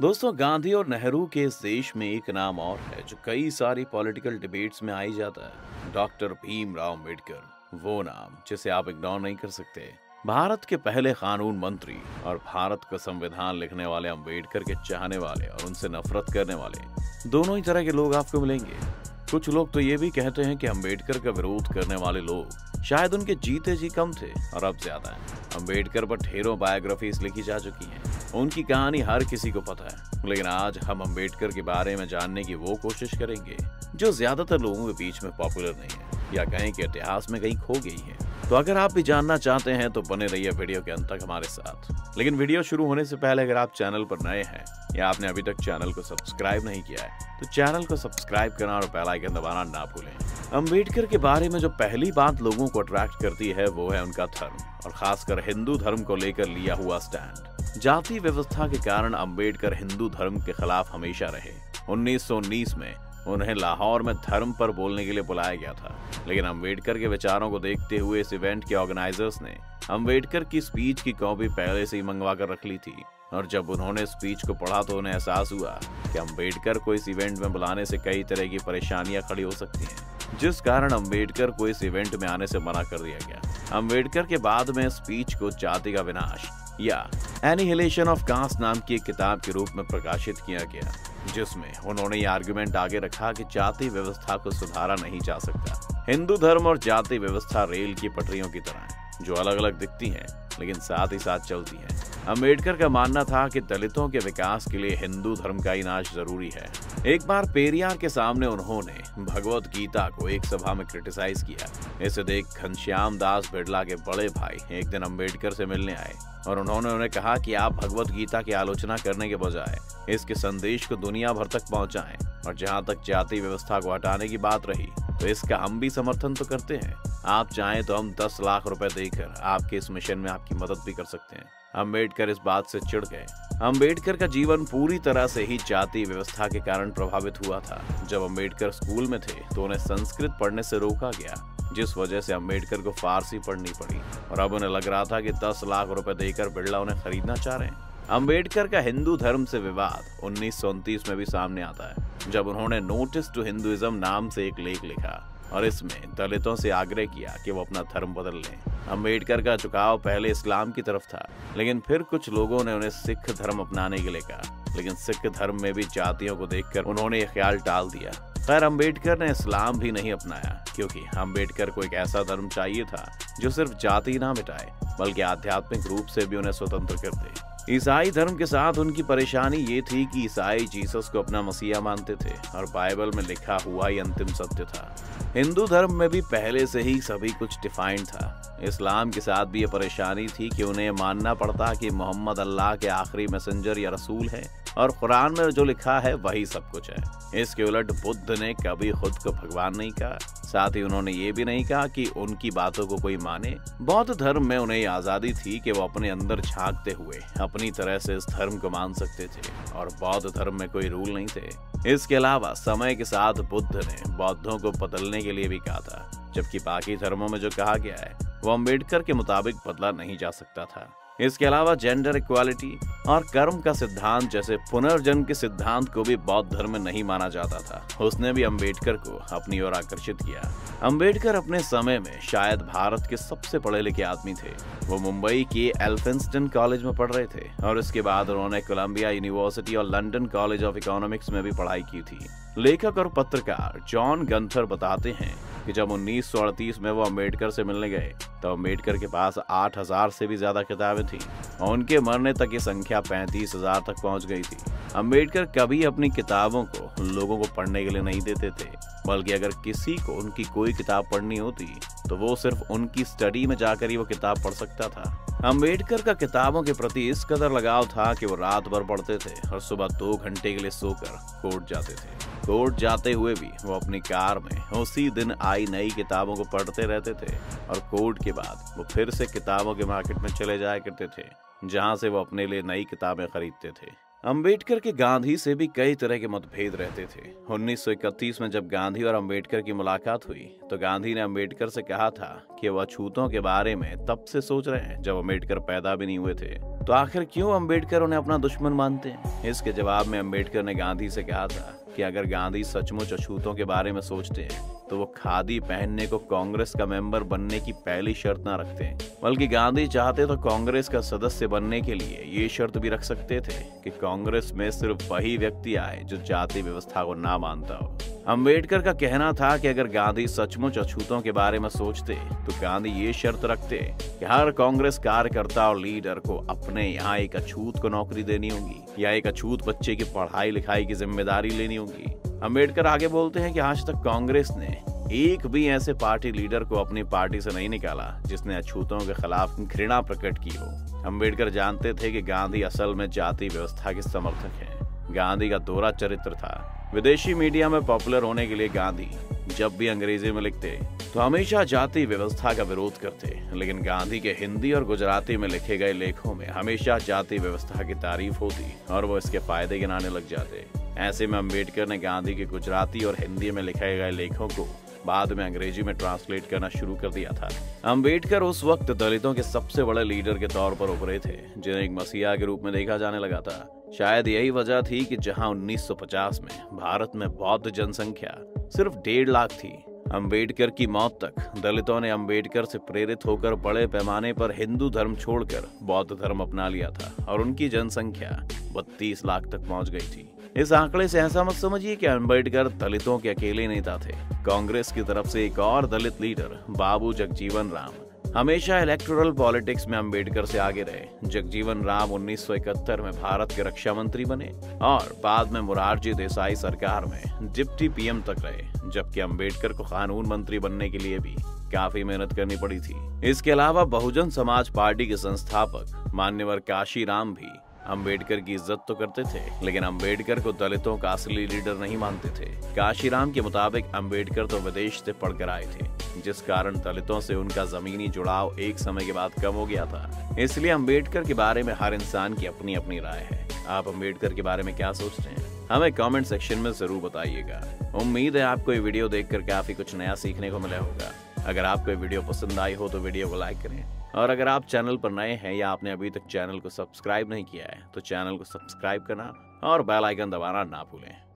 दोस्तों, गांधी और नेहरू के इस देश में एक नाम और है जो कई सारी पॉलिटिकल डिबेट्स में आई जाता है। डॉक्टर भीमराव अंबेडकर, वो नाम जिसे आप इग्नोर नहीं कर सकते। भारत के पहले कानून मंत्री और भारत का संविधान लिखने वाले अंबेडकर के चाहने वाले और उनसे नफरत करने वाले दोनों ही तरह के लोग आपको मिलेंगे। कुछ लोग तो ये भी कहते हैं कि अंबेडकर का विरोध करने वाले लोग शायद उनके जीते जी कम थे और अब ज्यादा हैं। अंबेडकर पर ढेरों बायोग्राफीज लिखी जा चुकी हैं, उनकी कहानी हर किसी को पता है। लेकिन आज हम अंबेडकर के बारे में जानने की वो कोशिश करेंगे जो ज्यादातर लोगों के बीच में पॉपुलर नहीं है, या कहें कि इतिहास में कहीं खो गई है। तो अगर आप भी जानना चाहते हैं तो बने रहिए वीडियो के अंत तक हमारे साथ। लेकिन वीडियो शुरू होने से पहले अगर आप चैनल पर नए हैं या आपने अभी तक चैनल को सब्सक्राइब नहीं किया है तो चैनल को सब्सक्राइब करना और बेल आइकन दबाना ना भूलें। अंबेडकर के बारे में जो पहली बात लोगों को अट्रैक्ट करती है वो है उनका धर्म, और खासकर हिंदू धर्म को लेकर लिया हुआ स्टैंड। जाति व्यवस्था के कारण अंबेडकर हिंदू धर्म के खिलाफ हमेशा रहे। 1919 में उन्हें लाहौर में धर्म पर बोलने के लिए बुलाया गया था, लेकिन अंबेडकर के विचारों को देखते हुए इस इवेंट के ऑर्गेनाइजर्स ने अंबेडकर की स्पीच की कॉपी पहले से ही मंगवा कर रख ली थी। और जब उन्होंने स्पीच को पढ़ा तो उन्हें एहसास हुआ कि अंबेडकर को इस इवेंट में बुलाने से कई तरह की परेशानियां खड़ी हो सकती हैं, जिस कारण अंबेडकर को इस इवेंट में आने से मना कर दिया गया। अंबेडकर के बाद में स्पीच को जाति का विनाश या एनिहिलेशन ऑफ कास्ट नाम की एक किताब के रूप में प्रकाशित किया गया, जिसमें उन्होंने ये आर्गुमेंट आगे रखा कि जाति व्यवस्था को सुधारा नहीं जा सकता। हिंदू धर्म और जाति व्यवस्था रेल की पटरियों की तरह है, जो अलग अलग दिखती हैं लेकिन साथ ही साथ चलती हैं। अंबेडकर का मानना था कि दलितों के विकास के लिए हिंदू धर्म का ही नाश जरूरी है। एक बार पेरियार के सामने उन्होंने भगवत गीता को एक सभा में क्रिटिसाइज किया। इसे देख घनश्याम दास बिड़ला के बड़े भाई एक दिन अंबेडकर से मिलने आए और उन्होंने उन्हें कहा कि आप भगवत गीता की आलोचना करने के बजाय इसके संदेश को दुनिया भर तक पहुंचाएं। और जहां तक जाति व्यवस्था को हटाने की बात रही तो इसका हम भी समर्थन तो करते हैं। आप चाहें तो हम 10 लाख रुपए देकर आपके इस मिशन में आपकी मदद भी कर सकते हैं। अंबेडकर इस बात से चिढ़ गए। अंबेडकर का जीवन पूरी तरह से ही जाति व्यवस्था के कारण प्रभावित हुआ था। जब अंबेडकर स्कूल में थे तो उन्हें संस्कृत पढ़ने से रोका गया, जिस वजह से अंबेडकर को फारसी पढ़नी पड़ी और अब उन्हें लग रहा था कि 10 लाख रुपए देकर बिड़ला उन्हें खरीदना चाह रहे हैं। अंबेडकर का हिंदू धर्म से विवाद 1929 में भी सामने आता है, जब उन्होंने नोटिस टू हिंदुइज्म नाम से एक लेख लिखा और इसमें दलितों से आग्रह किया कि वो अपना धर्म बदल लें। अंबेडकर का झुकाव पहले इस्लाम की तरफ था, लेकिन फिर कुछ लोगों ने उन्हें सिख धर्म अपनाने के लिए कहा, लेकिन सिख धर्म में भी जातियों को देखकर उन्होंने ये ख्याल टाल दिया। खैर, अंबेडकर ने इस्लाम भी नहीं अपनाया, क्योंकि अंबेडकर को एक ऐसा धर्म चाहिए था जो सिर्फ जाति ना मिटाए बल्कि आध्यात्मिक रूप से भी उन्हें स्वतंत्र कर दे। ईसाई धर्म के साथ उनकी परेशानी ये थी कि ईसाई जीसस को अपना मसीहा मानते थे और बाइबल में लिखा हुआ ही अंतिम सत्य था। हिंदू धर्म में भी पहले से ही सभी कुछ डिफाइंड था। इस्लाम के साथ भी ये परेशानी थी कि उन्हें मानना पड़ता कि मोहम्मद अल्लाह के आखिरी मैसेंजर या रसूल है और कुरान में जो लिखा है वही सब कुछ है। इसके उलट बुद्ध ने कभी खुद को भगवान नहीं कहा, साथ ही उन्होंने ये भी नहीं कहा कि उनकी बातों को कोई माने। बौद्ध धर्म में उन्हें आजादी थी कि वो अपने अंदर झांकते हुए अपनी तरह से इस धर्म को मान सकते थे और बौद्ध धर्म में कोई रूल नहीं थे। इसके अलावा समय के साथ बुद्ध ने बौद्धों को बदलने के लिए भी कहा था, जबकि बाकी धर्मों में जो कहा गया है वो अंबेडकर के मुताबिक बदला नहीं जा सकता था। इसके अलावा जेंडर इक्वालिटी और कर्म का सिद्धांत जैसे पुनर्जन्म के सिद्धांत को भी बौद्ध धर्म में नहीं माना जाता था। उसने भी अंबेडकर को अपनी ओर आकर्षित किया। अंबेडकर अपने समय में शायद भारत के सबसे पढ़े लिखे आदमी थे। वो मुंबई के एल्फिंस्टन कॉलेज में पढ़ रहे थे और इसके बाद उन्होंने कोलंबिया यूनिवर्सिटी और लंदन कॉलेज ऑफ इकोनॉमिक्स में भी पढ़ाई की थी। लेखक और पत्रकार जॉन गंथर बताते हैं कि जब 1938 में वो अंबेडकर से मिलने गए तो अंबेडकर के पास 8000 से भी ज्यादा किताबें थी और उनके मरने तक ये संख्या 35,000 तक पहुंच गई थी। अंबेडकर कभी अपनी किताबों को लोगों को पढ़ने के लिए नहीं देते थे, बल्कि अगर किसी को उनकी कोई किताब पढ़नी होती तो वो सिर्फ उनकी स्टडी में जाकर ही वो किताब पढ़ सकता था। अंबेडकर का किताबों के प्रति इस कदर लगाव था कि वो रात भर पढ़ते थे और सुबह 2 घंटे के लिए सोकर कोर्ट जाते थे। कोर्ट जाते हुए भी वो अपनी कार में उसी दिन आई नई किताबों को पढ़ते रहते थे और कोर्ट के बाद वो फिर से किताबों के मार्केट में चले जाया करते थे, जहां से वो अपने लिए नई किताबें खरीदते थे। अंबेडकर के गांधी से भी कई तरह के मतभेद रहते थे। 1931 में जब गांधी और अंबेडकर की मुलाकात हुई तो गांधी ने अंबेडकर से कहा था कि वह अछूतों के बारे में तब से सोच रहे हैं जब अंबेडकर पैदा भी नहीं हुए थे। तो आखिर क्यों अंबेडकर उन्हें अपना दुश्मन मानते हैं? इसके जवाब में अंबेडकर ने गांधी से कहा था कि अगर गांधी सचमुच अछूतों के बारे में सोचते हैं तो वो खादी पहनने को कांग्रेस का मेंबर बनने की पहली शर्त ना रखते हैं, बल्कि गांधी चाहते तो कांग्रेस का सदस्य बनने के लिए ये शर्त भी रख सकते थे कि कांग्रेस में सिर्फ वही व्यक्ति आए जो जाति व्यवस्था को ना मानता हो। अंबेडकर का कहना था कि अगर गांधी सचमुच अछूतों के बारे में सोचते तो गांधी ये शर्त रखते कि हर कांग्रेस कार्यकर्ता और लीडर को अपने यहाँ एक अछूत को नौकरी देनी होगी या एक अछूत बच्चे की पढ़ाई लिखाई की जिम्मेदारी लेनी होगी। अंबेडकर आगे बोलते हैं कि आज तक कांग्रेस ने एक भी ऐसे पार्टी लीडर को अपनी पार्टी से नहीं निकाला जिसने अछूतों के खिलाफ घृणा प्रकट की हो। अंबेडकर जानते थे कि गांधी असल में जाति व्यवस्था के समर्थक हैं। गांधी का दोहरा चरित्र था। विदेशी मीडिया में पॉपुलर होने के लिए गांधी जब भी अंग्रेजी में लिखते तो हमेशा जाति व्यवस्था का विरोध करते, लेकिन गांधी के हिंदी और गुजराती में लिखे गए लेखों में हमेशा जाति व्यवस्था की तारीफ होती और वो इसके फायदे गिनाने लग जाते। ऐसे में अंबेडकर ने गांधी के गुजराती और हिंदी में लिखे गए लेखों को बाद में अंग्रेजी में ट्रांसलेट करना शुरू कर दिया था। अंबेडकर उस वक्त दलितों के सबसे बड़े लीडर के तौर पर उभरे थे, जिन्हें एक मसीहा के रूप में देखा जाने लगा था। शायद यही वजह थी कि जहां 1950 में भारत में बौद्ध जनसंख्या सिर्फ 1.5 लाख थी, अंबेडकर की मौत तक दलितों ने अंबेडकर से प्रेरित होकर बड़े पैमाने पर हिंदू धर्म छोड़कर बौद्ध धर्म अपना लिया था और उनकी जनसंख्या 32 लाख तक पहुंच गई थी। इस आंकड़े से ऐसा मत समझिए कि अंबेडकर दलितों के अकेले नेता थे। कांग्रेस की तरफ से एक और दलित लीडर बाबू जगजीवन राम हमेशा इलेक्टोरल पॉलिटिक्स में अंबेडकर से आगे रहे। जगजीवन राम 1971 में भारत के रक्षा मंत्री बने और बाद में मोरारजी देसाई सरकार में डिप्टी पीएम तक रहे, जबकि अंबेडकर को कानून मंत्री बनने के लिए भी काफी मेहनत करनी पड़ी थी। इसके अलावा बहुजन समाज पार्टी के संस्थापक मान्यवर काशीराम भी अंबेडकर की इज्जत तो करते थे, लेकिन अंबेडकर को दलितों का असली लीडर नहीं मानते थे। काशीराम के मुताबिक अंबेडकर तो विदेश से पढ़कर आए थे, जिस कारण दलितों से उनका जमीनी जुड़ाव एक समय के बाद कम हो गया था। इसलिए अंबेडकर के बारे में हर इंसान की अपनी अपनी राय है। आप अंबेडकर के बारे में क्या सोचते हैं? हमें कमेंट सेक्शन में जरूर बताइएगा। उम्मीद है आपको ये वीडियो देखकर काफी कुछ नया सीखने को मिला होगा। अगर आपको ये वीडियो पसंद आई हो तो वीडियो को लाइक करें, और अगर आप चैनल पर नए हैं या आपने अभी तक चैनल को सब्सक्राइब नहीं किया है तो चैनल को सब्सक्राइब करना और बेल आइकन दबाना ना भूलें।